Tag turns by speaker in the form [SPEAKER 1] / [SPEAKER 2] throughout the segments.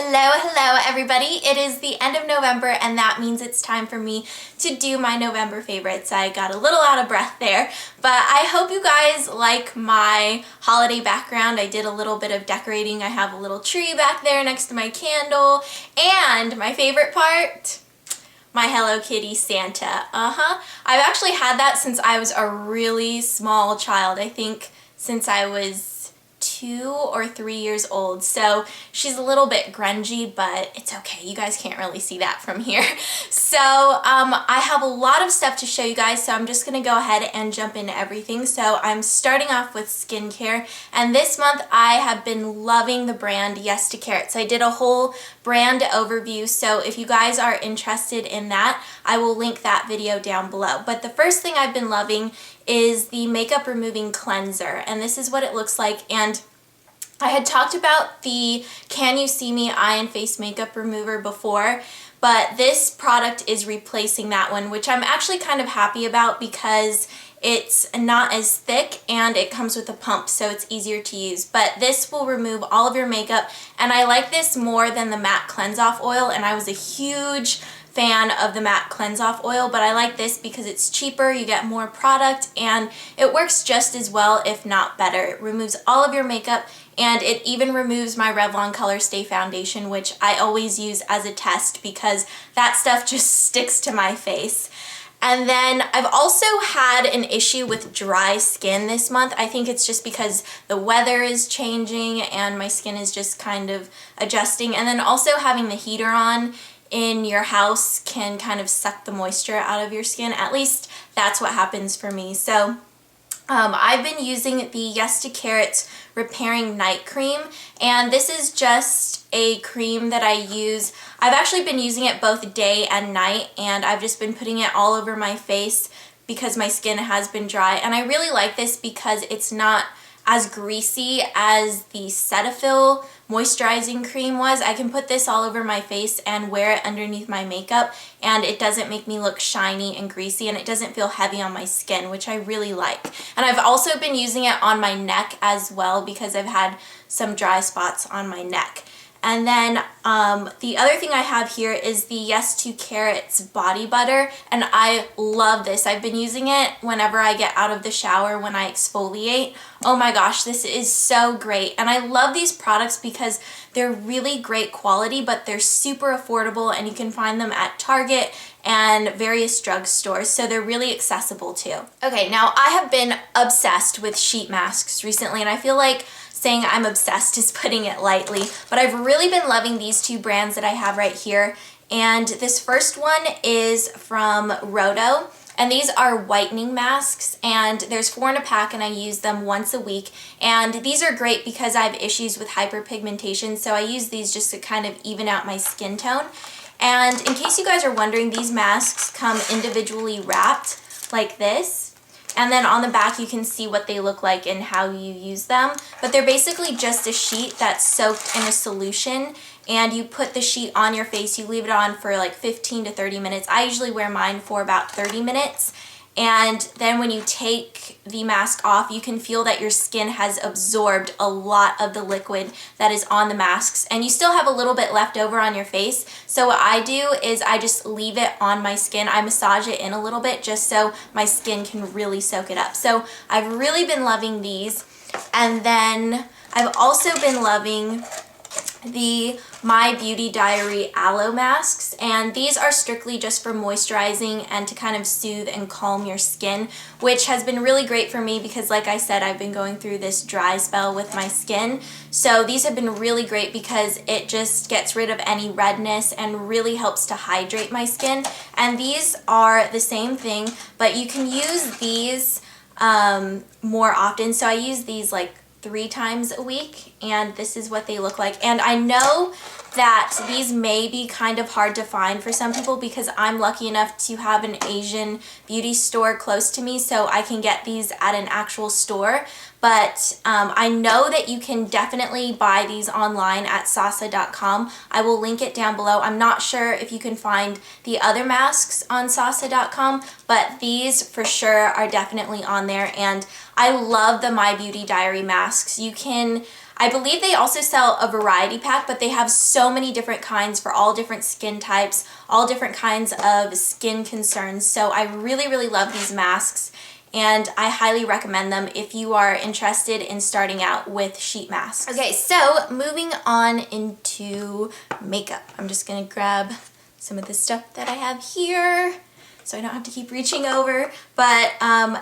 [SPEAKER 1] Hello everybody. It is the end of November and that means it's time for me to do my November favorites. I got a little out of breath there, but I hope you guys like my holiday background. I did a little bit of decorating. I have a little tree back there next to my candle, and my favorite part, my Hello Kitty Santa. I've actually had that since I was a really small child. I think since I was 2 or 3 years old, so she's a little bit grungy, but it's okay. You guys can't really see that from here. So I have a lot of stuff to show you guys, so I'm just gonna go ahead and jump into everything. So I'm starting off with skincare, and this month I have been loving the brand Yes to Carrots. I did a whole brand overview, so if you guys are interested in that, I will link that video down below. But the first thing I've been loving is the makeup removing cleanser, and this is what it looks like. And I had talked about the Can You See Me eye and face makeup remover before, but this product is replacing that one, which I'm actually kind of happy about because it's not as thick and it comes with a pump, so it's easier to use. But this will remove all of your makeup, and I like this more than the matte cleanse off oil, and I was a huge fan of the matte cleanse off oil, but I like this because it's cheaper, you get more product, and it works just as well, if not better. It removes all of your makeup, and it even removes my Revlon Color Stay foundation, which I always use as a test because that stuff just sticks to my face. And then I've also had an issue with dry skin this month. I think it's just because the weather is changing and my skin is just kind of adjusting, and then also having the heater on in your house can kind of suck the moisture out of your skin. At least that's what happens for me. So I've been using the Yes to Carrots Repairing Night Cream, and this is just a cream that I use. I've actually been using it both day and night, and I've just been putting it all over my face because my skin has been dry. And I really like this because it's not as greasy as the Cetaphil moisturizing cream was. I can put this all over my face and wear it underneath my makeup, and it doesn't make me look shiny and greasy, and it doesn't feel heavy on my skin, which I really like. And I've also been using it on my neck as well because I've had some dry spots on my neck. And then the other thing I have here is the Yes to Carrots body butter, and I love this. I've been using it whenever I get out of the shower when I exfoliate. Oh my gosh, this is so great. And I love these products because they're really great quality, but they're super affordable, and you can find them at Target and various drugstores, so they're really accessible too. Okay, now I have been obsessed with sheet masks recently, and I feel like saying I'm obsessed is putting it lightly, but I've really been loving these two brands that I have right here. And this first one is from Rohto, and these are whitening masks, and there's 4 in a pack, and I use them once a week. And these are great because I have issues with hyperpigmentation, so I use these just to kind of even out my skin tone. And in case you guys are wondering, these masks come individually wrapped like this. And then on the back you can see what they look like and how you use them. But they're basically just a sheet that's soaked in a solution, and you put the sheet on your face, you leave it on for like 15 to 30 minutes. I usually wear mine for about 30 minutes. And then when you take the mask off, you can feel that your skin has absorbed a lot of the liquid that is on the masks, and you still have a little bit left over on your face. So what I do is I just leave it on my skin. I massage it in a little bit just so my skin can really soak it up. So I've really been loving these. And then I've also been loving the My Beauty Diary Aloe masks, and these are strictly just for moisturizing and to kind of soothe and calm your skin, which has been really great for me because, like I said, I've been going through this dry spell with my skin. So these have been really great because it just gets rid of any redness and really helps to hydrate my skin. And these are the same thing, but you can use these more often. So I use these like 3 times a week, and this is what they look like. And I know that these may be kind of hard to find for some people because I'm lucky enough to have an Asian beauty store close to me, so I can get these at an actual store. But I know that you can definitely buy these online at sasa.com. I will link it down below. I'm not sure if you can find the other masks on sasa.com, but these for sure are definitely on there. And I love the My Beauty Diary masks. You can, I believe they also sell a variety pack, but they have so many different kinds for all different skin types, all different kinds of skin concerns. So I really, really love these masks, and I highly recommend them if you are interested in starting out with sheet masks. Okay, so moving on into makeup. I'm just gonna grab some of the stuff that I have here so I don't have to keep reaching over. But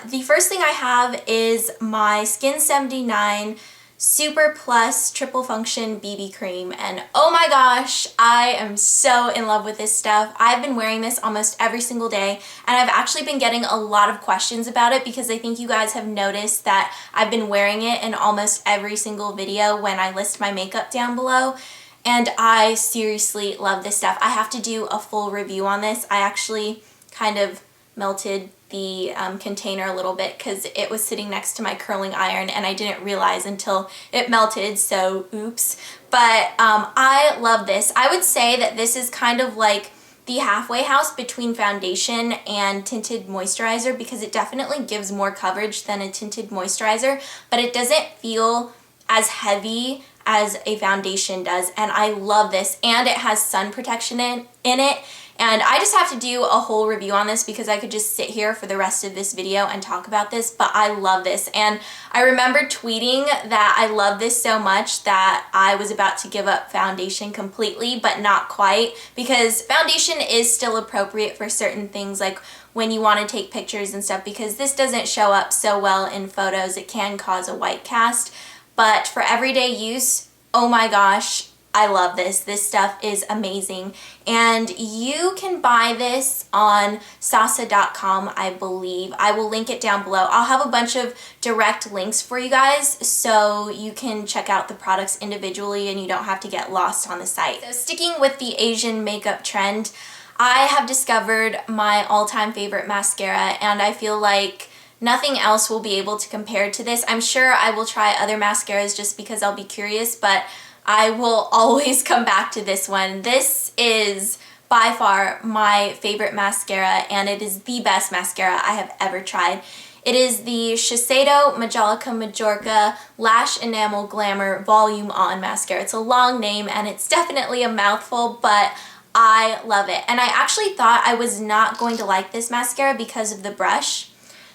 [SPEAKER 1] the first thing I have is my Skin 79 Super Plus Triple Function BB Cream, and oh my gosh, I am so in love with this stuff. I've been wearing this almost every single day, and I've actually been getting a lot of questions about it because I think you guys have noticed that I've been wearing it in almost every single video when I list my makeup down below, and I seriously love this stuff. I have to do a full review on this. I actually kind of melted the container a little bit because it was sitting next to my curling iron and I didn't realize until it melted, so oops. But I love this. I would say that this is kind of like the halfway house between foundation and tinted moisturizer because it definitely gives more coverage than a tinted moisturizer, but it doesn't feel as heavy as a foundation does, and I love this. And it has sun protection in it. And I just have to do a whole review on this because I could just sit here for the rest of this video and talk about this, but I love this. And I remember tweeting that I love this so much that I was about to give up foundation completely, but not quite, because foundation is still appropriate for certain things, like when you want to take pictures and stuff, because this doesn't show up so well in photos. It can cause a white cast, but for everyday use, oh my gosh, I love this. This stuff is amazing. And you can buy this on sasa.com, I believe. I will link it down below. I'll have a bunch of direct links for you guys so you can check out the products individually and you don't have to get lost on the site. So sticking with the Asian makeup trend, I have discovered my all-time favorite mascara, and I feel like nothing else will be able to compare to this. I'm sure I will try other mascaras just because I'll be curious, but I will always come back to this one. This is by far my favorite mascara, and it is the best mascara I have ever tried. It is the Shiseido Majolica Majorca Lash Enamel Glamour Volume On Mascara. It's a long name and it's definitely a mouthful, but I love it. And I actually thought I was not going to like this mascara because of the brush.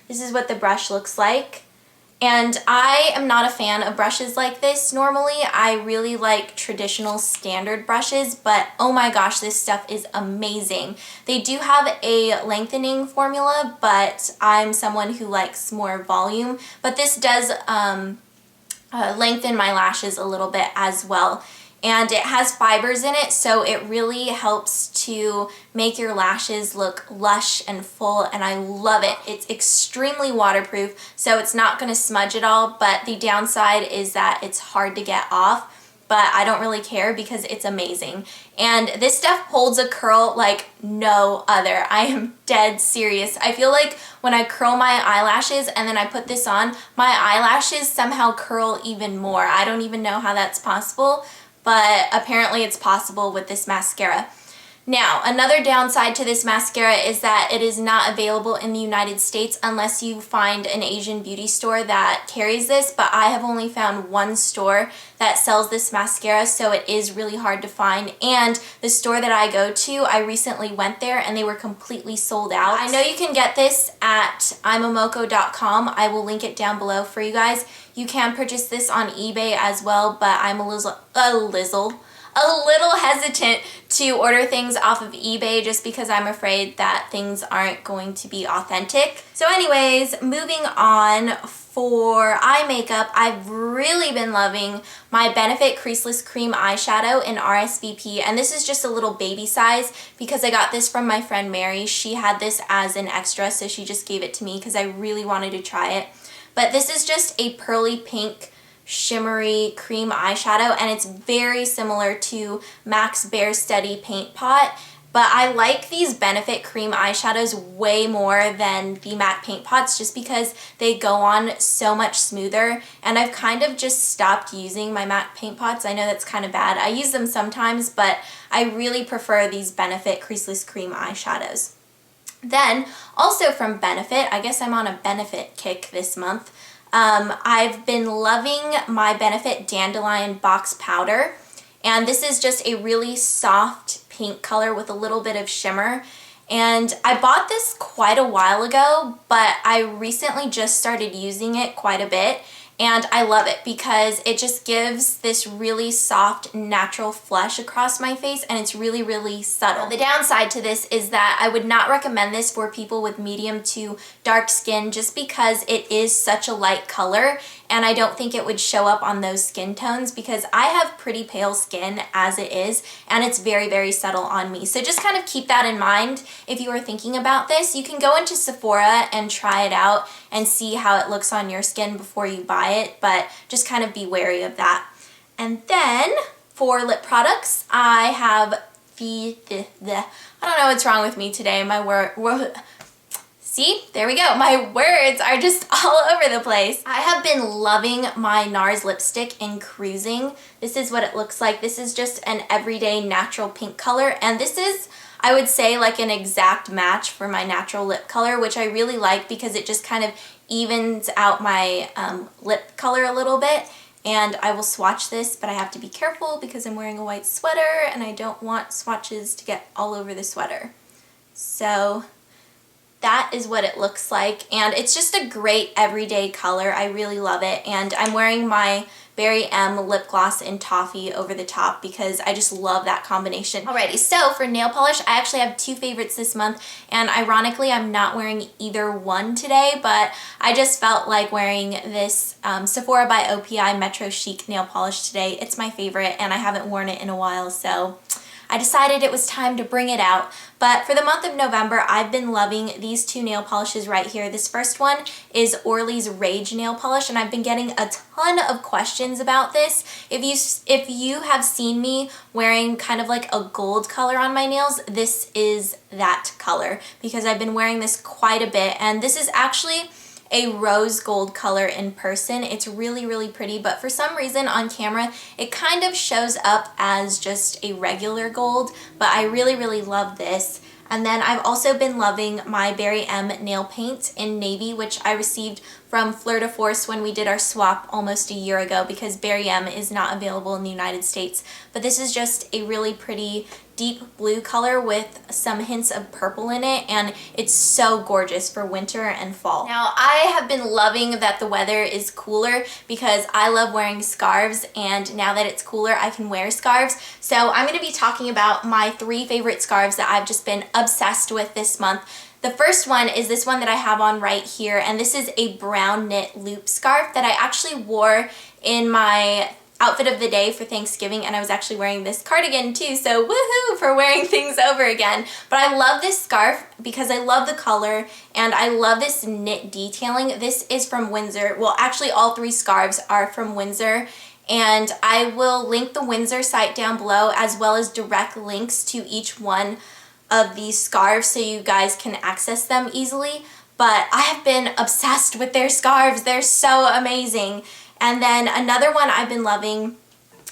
[SPEAKER 1] This is what the brush looks like. And I am not a fan of brushes like this normally. I really like traditional standard brushes, but oh my gosh, this stuff is amazing. They do have a lengthening formula, but I'm someone who likes more volume. But this does lengthen my lashes a little bit as well. And it has fibers in it, so it really helps to make your lashes look lush and full, and I love it. It's extremely waterproof, so it's not going to smudge at all, but the downside is that it's hard to get off, but I don't really care because it's amazing. And this stuff holds a curl like no other. I am dead serious. I feel like when I curl my eyelashes and then I put this on, my eyelashes somehow curl even more. I don't even know how that's possible, but apparently it's possible with this mascara. Now, another downside to this mascara is that it is not available in the United States unless you find an Asian beauty store that carries this, but I have only found one store that sells this mascara, so it is really hard to find. And the store that I go to, I recently went there and they were completely sold out. I know you can get this at imamoko.com. I will link it down below for you guys. You can purchase this on eBay as well, but I'm a little hesitant to order things off of eBay just because I'm afraid that things aren't going to be authentic. So anyways, moving on, for eye makeup, I've really been loving my Benefit Creaseless Cream Eyeshadow in R.S.V.P, and this is just a little baby size because I got this from my friend Mary. She had this as an extra, so she just gave it to me because I really wanted to try it. But this is just a pearly pink shimmery cream eyeshadow, and it's very similar to MAC's Bare Steady Paint Pot, but I like these Benefit cream eyeshadows way more than the MAC paint pots just because they go on so much smoother, and I've kind of just stopped using my MAC paint pots. I know that's kind of bad. I use them sometimes, but I really prefer these Benefit Creaseless Cream eyeshadows. Then, also from Benefit, I guess I'm on a Benefit kick this month, I've been loving my Benefit Dandelion Box Powder, and this is just a really soft pink color with a little bit of shimmer. And I bought this quite a while ago, but I recently just started using it quite a bit. And I love it because it just gives this really soft, natural flush across my face, and it's really, really subtle. The downside to this is that I would not recommend this for people with medium to dark skin just because it is such a light color, and I don't think it would show up on those skin tones because I have pretty pale skin as it is, and it's very, very subtle on me. So just kind of keep that in mind if you are thinking about this. You can go into Sephora and try it out and see how it looks on your skin before you buy it, but just kind of be wary of that. And then for lip products, I have I don't know what's wrong with me today. See, there we go. My words are just all over the place. I have been loving my NARS lipstick in Cruising. This is what it looks like. This is just an everyday natural pink color, and this is, I would say, like an exact match for my natural lip color, which I really like because it just kind of evens out my lip color a little bit. And I will swatch this, but I have to be careful because I'm wearing a white sweater and I don't want swatches to get all over the sweater. So that is what it looks like, and it's just a great everyday color. I really love it, and I'm wearing my Berry M lip gloss in Toffee over the top because I just love that combination. Alrighty, so for nail polish, I actually have two favorites this month, and ironically, I'm not wearing either one today, but I just felt like wearing this Sephora by OPI Metro Chic nail polish today. It's my favorite, and I haven't worn it in a while, so I decided it was time to bring it out. But for the month of November, I've been loving these two nail polishes right here. This first one is Orly's Rage nail polish, and I've been getting a ton of questions about this. If you have seen me wearing kind of like a gold color on my nails, this is that color because I've been wearing this quite a bit, and this is actually a rose gold color in person. It's really, really pretty, but for some reason on camera, it kind of shows up as just a regular gold, but I really, really love this. And then I've also been loving my Berry M nail paint in navy, which I received from Fleur de Force when we did our swap almost a year ago because Berry M is not available in the United States. But this is just a really pretty deep blue color with some hints of purple in it, and it's so gorgeous for winter and fall. Now, I have been loving that the weather is cooler because I love wearing scarves, and now that it's cooler, I can wear scarves. So I'm going to be talking about my three favorite scarves that I've just been obsessed with this month. The first one is this one that I have on right here, and this is a brown knit loop scarf that I actually wore in my outfit of the day for Thanksgiving, and I was actually wearing this cardigan too, so woohoo for wearing things over again. But I love this scarf because I love the color and I love this knit detailing. This is from Windsor. Well, actually all three scarves are from Windsor, and I will link the Windsor site down below as well as direct links to each one of these scarves so you guys can access them easily. But I have been obsessed with their scarves. They're so amazing. And then another one I've been loving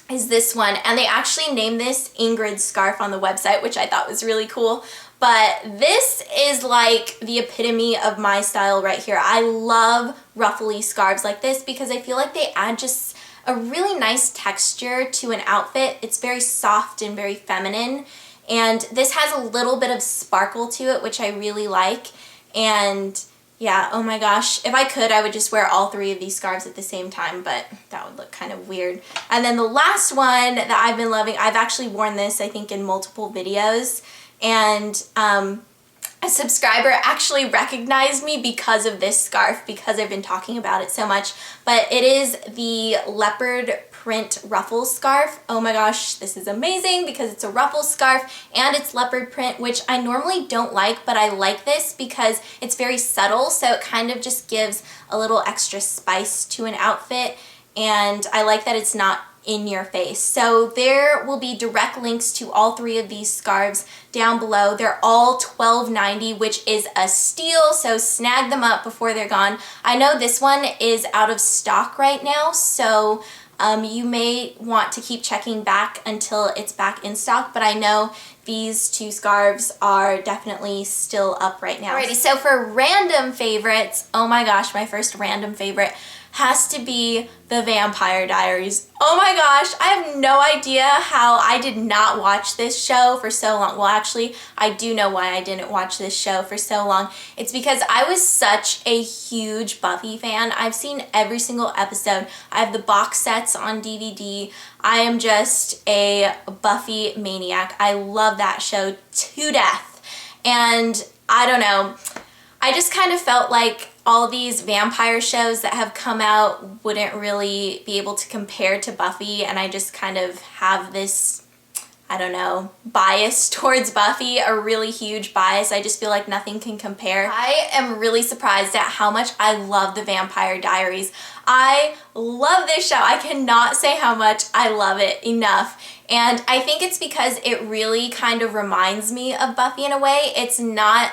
[SPEAKER 1] is this one, and they actually named this Ingrid scarf on the website, which I thought was really cool. But this is like the epitome of my style right here. I love ruffly scarves like this because I feel like they add just a really nice texture to an outfit. It's very soft and very feminine, and this has a little bit of sparkle to it, which I really like. And yeah, oh my gosh, if I could, I would just wear all three of these scarves at the same time, but that would look kind of weird. And then the last one that I've been loving, I've actually worn this, I think, in multiple videos, and a subscriber actually recognized me because of this scarf, because I've been talking about it so much. But it is the leopard print ruffle scarf. Oh my gosh, this is amazing because it's a ruffle scarf and it's leopard print, which I normally don't like, but I like this because it's very subtle, so it kind of just gives a little extra spice to an outfit, and I like that it's not in your face. So there will be direct links to all three of these scarves down below. They're all $12.90, which is a steal, so snag them up before they're gone. I know this one is out of stock right now, so you may want to keep checking back until it's back in stock, but I know these two scarves are definitely still up right now. Alrighty, so for random favorites, oh my gosh, my first random favorite. has to be the Vampire Diaries. Oh my gosh, I have no idea how I did not watch this show for so long. Well, actually, I do know why I didn't watch this show for so long. It's because I was such a huge Buffy fan. I've seen every single episode. I have the box sets on DVD. I am just a Buffy maniac. I love that show to death. And I don't know, I just kind of felt like all these vampire shows that have come out wouldn't really be able to compare to Buffy, and I just kind of have this, I don't know, bias towards Buffy, a really huge bias. I just feel like nothing can compare. I am really surprised at how much I love the Vampire Diaries. I love this show. I cannot say how much I love it enough. And I think it's because it really kind of reminds me of Buffy in a way. It's not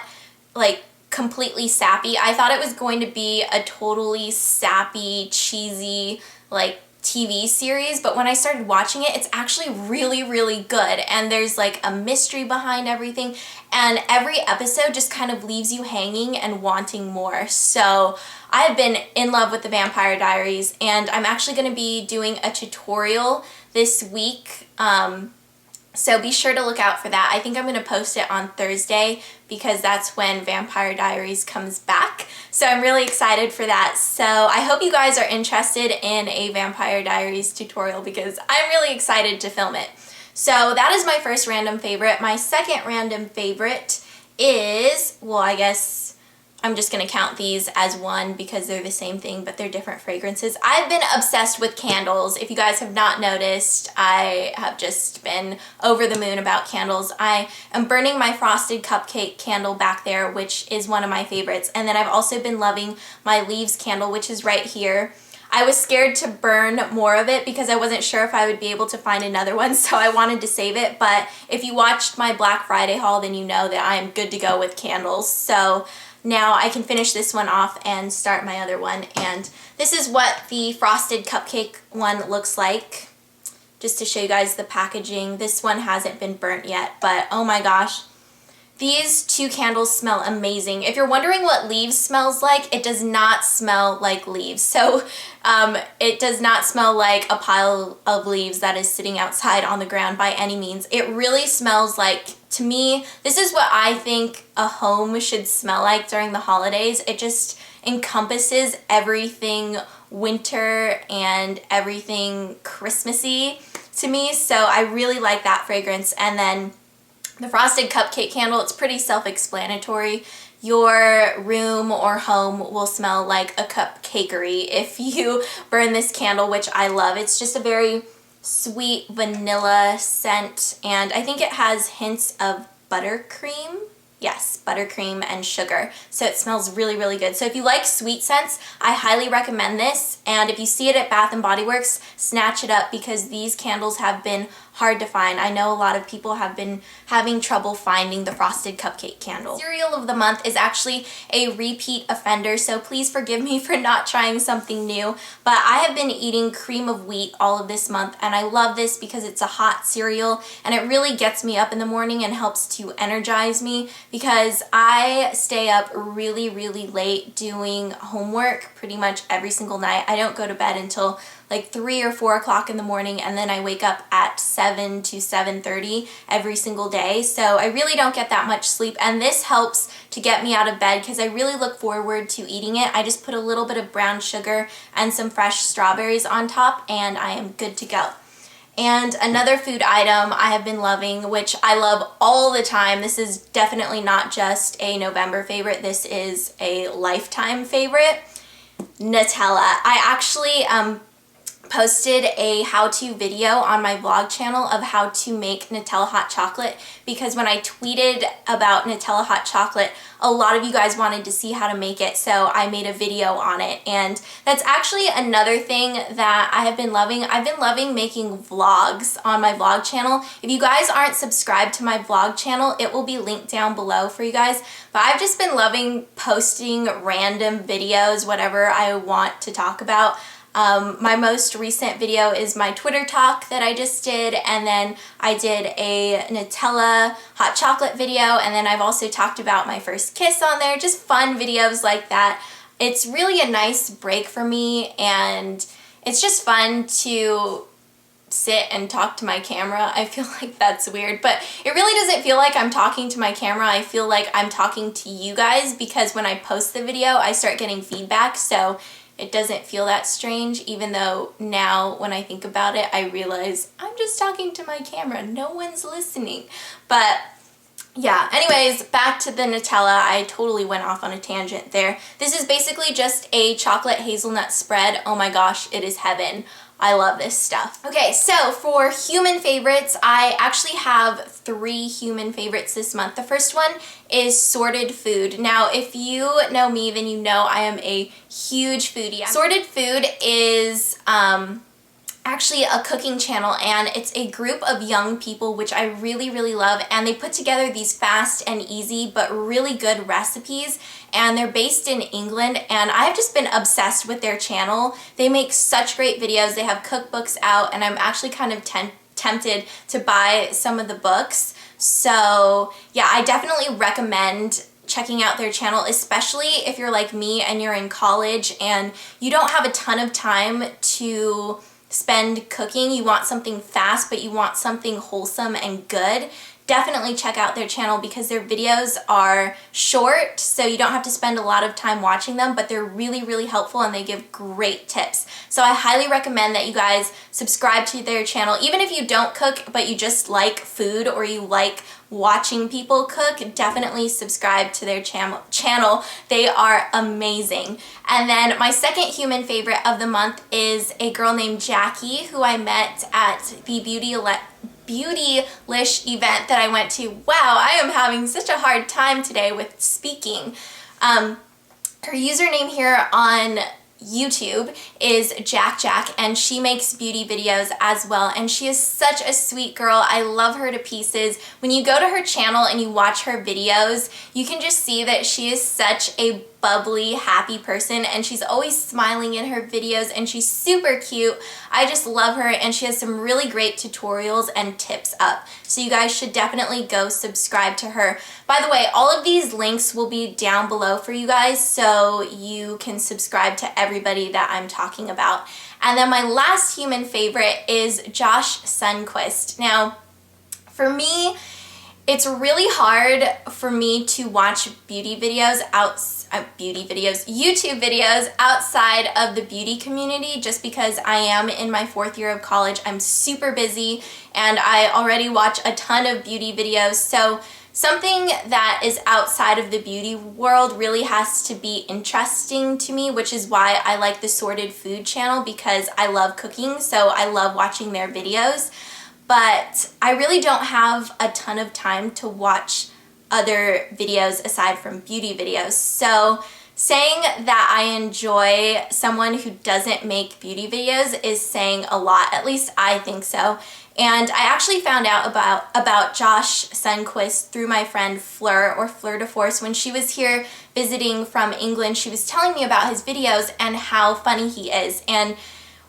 [SPEAKER 1] like completely sappy. I thought it was going to be a totally sappy, cheesy, like TV series, but when I started watching it, it's actually really, really good. And there's like a mystery behind everything, and every episode just kind of leaves you hanging and wanting more. So I've been in love with the Vampire Diaries, and I'm actually going to be doing a tutorial this week. So be sure to look out for that. I think I'm going to post it on Thursday because that's when Vampire Diaries comes back. So I'm really excited for that. So I hope you guys are interested in a Vampire Diaries tutorial because I'm really excited to film it. So that is my first random favorite. My second random favorite is, well, I guess I'm just going to count these as one because they're the same thing, but they're different fragrances. I've been obsessed with candles. If you guys have not noticed, I have just been over the moon about candles. I am burning my Frosted Cupcake candle back there, which is one of my favorites. And then I've also been loving my Leaves candle, which is right here. I was scared to burn more of it because I wasn't sure if I would be able to find another one, so I wanted to save it. But if you watched my Black Friday haul, then you know that I am good to go with candles. So now I can finish this one off and start my other one. And this is what the Frosted Cupcake one looks like, just to show you guys the packaging. This one hasn't been burnt yet, but oh my gosh. These two candles smell amazing. If you're wondering what Leaves smells like, it does not smell like leaves. So it does not smell like a pile of leaves that is sitting outside on the ground by any means. It really smells like, to me, this is what I think a home should smell like during the holidays. It just encompasses everything winter and everything Christmassy to me. So I really like that fragrance. And then the Frosted Cupcake candle, it's pretty self-explanatory. Your room or home will smell like a cupcakery if you burn this candle, which I love. It's just a very sweet vanilla scent, and I think it has hints of buttercream. Yes, buttercream and sugar. So it smells really, really good. So if you like sweet scents, I highly recommend this. And if you see it at Bath & Body Works, snatch it up because these candles have been hard to find. I know a lot of people have been having trouble finding the Frosted Cupcake candle. Cereal of the month is actually a repeat offender, so please forgive me for not trying something new. But I have been eating cream of wheat all of this month, and I love this because it's a hot cereal and it really gets me up in the morning and helps to energize me because I stay up really, really late doing homework pretty much every single night. I don't go to bed until like 3 or 4 o'clock in the morning, and then I wake up at 7 to 7:30 every single day. So I really don't get that much sleep, and this helps to get me out of bed because I really look forward to eating it. I just put a little bit of brown sugar and some fresh strawberries on top, and I am good to go. And another food item I have been loving, which I love all the time, this is definitely not just a November favorite, this is a lifetime favorite, Nutella. I actually posted a how-to video on my vlog channel of how to make Nutella hot chocolate because when I tweeted about Nutella hot chocolate, a lot of you guys wanted to see how to make it, so I made a video on it. And that's actually another thing that I have been loving. I've been loving making vlogs on my vlog channel. If you guys aren't subscribed to my vlog channel, it will be linked down below for you guys. But I've just been loving posting random videos, whatever I want to talk about. My most recent video is my Twitter talk that I just did, and then I did a Nutella hot chocolate video, and then I've also talked about my first kiss on there, just fun videos like that. it's really a nice break for me, and it's just fun to sit and talk to my camera. I feel like that's weird, but it really doesn't feel like I'm talking to my camera. I feel like I'm talking to you guys, because when I post the video, I start getting feedback, so it doesn't feel that strange, even though now when I think about it, I realize I'm just talking to my camera. No one's listening. But yeah, anyways, back to the Nutella. I totally went off on a tangent there. This is basically just a chocolate hazelnut spread. Oh my gosh, it is heaven. I love this stuff. Okay, so for human favorites, I actually have 3 human favorites this month. The first one is Sorted Food. Now, if you know me, then you know I am a huge foodie. Sorted Food is actually a cooking channel, and it's a group of young people, which I really, really love, and they put together these fast and easy but really good recipes, and they're based in England, and I've just been obsessed with their channel. They make such great videos. They have cookbooks out, and I'm actually kind of tempted to buy some of the books. So yeah, I definitely recommend checking out their channel, especially if you're like me and you're in college and you don't have a ton of time to spend cooking. You want something fast, but you want something wholesome and good. Definitely check out their channel, because their videos are short, so you don't have to spend a lot of time watching them, but they're really, really helpful, and they give great tips. So I highly recommend that you guys subscribe to their channel. Even if you don't cook, but you just like food or you like watching people cook, definitely subscribe to their channel. They are amazing. And then my second human favorite of the month is a girl named Jackie, who I met at the Beautylish event that I went to. Wow, I am having such a hard time today with speaking. Her username here on YouTube is Jack, and she makes beauty videos as well, and she is such a sweet girl. I love her to pieces. When you go to her channel and you watch her videos, you can just see that she is such a bubbly, happy person, and she's always smiling in her videos, and she's super cute. I just love her, and she has some really great tutorials and tips up. So you guys should definitely go subscribe to her. By the way, all of these links will be down below for you guys, so you can subscribe to everybody that I'm talking about. And then my last human favorite is Josh Sundquist. Now, for me, it's really hard for me to watch YouTube videos outside of the beauty community, just because I am in my 4th year of college. I'm super busy, and I already watch a ton of beauty videos. So something that is outside of the beauty world really has to be interesting to me, which is why I like the Sorted Food channel, because I love cooking, so I love watching their videos. But I really don't have a ton of time to watch other videos aside from beauty videos. So saying that I enjoy someone who doesn't make beauty videos is saying a lot. At least I think so. And I actually found out about Josh Sundquist through my friend Fleur, or Fleur de Force. When she was here visiting from England, she was telling me about his videos and how funny he is. And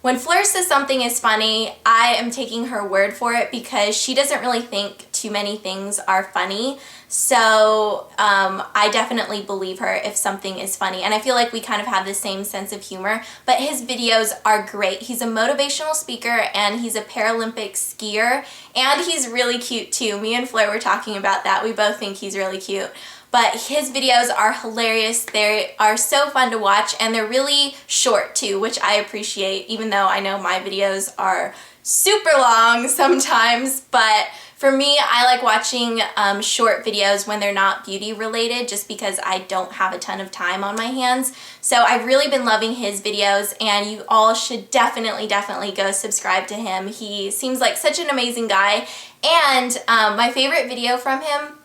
[SPEAKER 1] when Fleur says something is funny, I am taking her word for it, because she doesn't really think too many things are funny. So I definitely believe her if something is funny. And I feel like we kind of have the same sense of humor, but his videos are great. He's a motivational speaker, and he's a Paralympic skier, and he's really cute too. Me and Fleur were talking about that. We both think he's really cute. But his videos are hilarious. They are so fun to watch, and they're really short too, which I appreciate, even though I know my videos are super long sometimes. But for me, I like watching short videos when they're not beauty related, just because I don't have a ton of time on my hands. So I've really been loving his videos, and you all should definitely go subscribe to him. He seems like such an amazing guy. And my favorite video from him,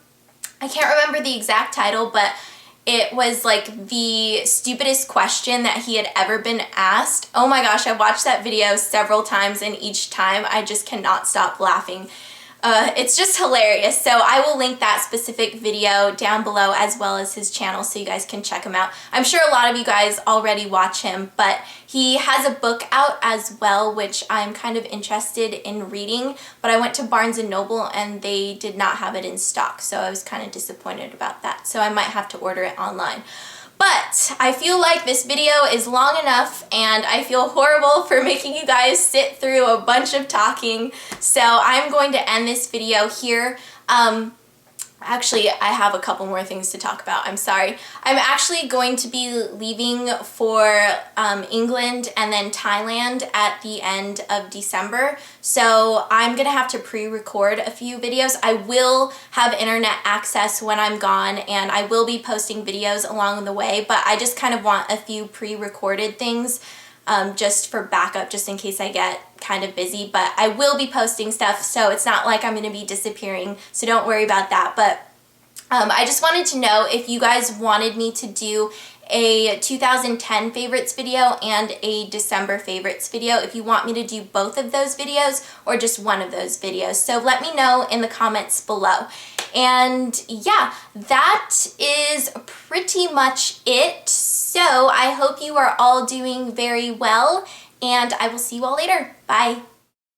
[SPEAKER 1] I can't remember the exact title, but it was like the stupidest question that he had ever been asked. Oh my gosh, I watched that video several times, and each time I just cannot stop laughing. It's just hilarious. So I will link that specific video down below, as well as his channel, so you guys can check him out. I'm sure a lot of you guys already watch him, but he has a book out as well, which I'm kind of interested in reading, but I went to Barnes & Noble and they did not have it in stock, so I was kind of disappointed about that. So I might have to order it online. But I feel like this video is long enough and I feel horrible for making you guys sit through a bunch of talking. So I'm going to end this video here. Actually, I have a couple more things to talk about. I'm sorry. I'm actually going to be leaving for England and then Thailand at the end of December. So I'm going to have to pre-record a few videos. I will have internet access when I'm gone and I will be posting videos along the way, but I just kind of want a few pre-recorded things just for backup, just in case I get kind of busy. But I will be posting stuff, so it's not like I'm going to be disappearing, so don't worry about that. But I just wanted to know if you guys wanted me to do a 2010 favorites video and a December favorites video, if you want me to do both of those videos or just one of those videos. So let me know in the comments below. And yeah, that is pretty much it. So I hope you are all doing very well, and I will see you all later. Bye.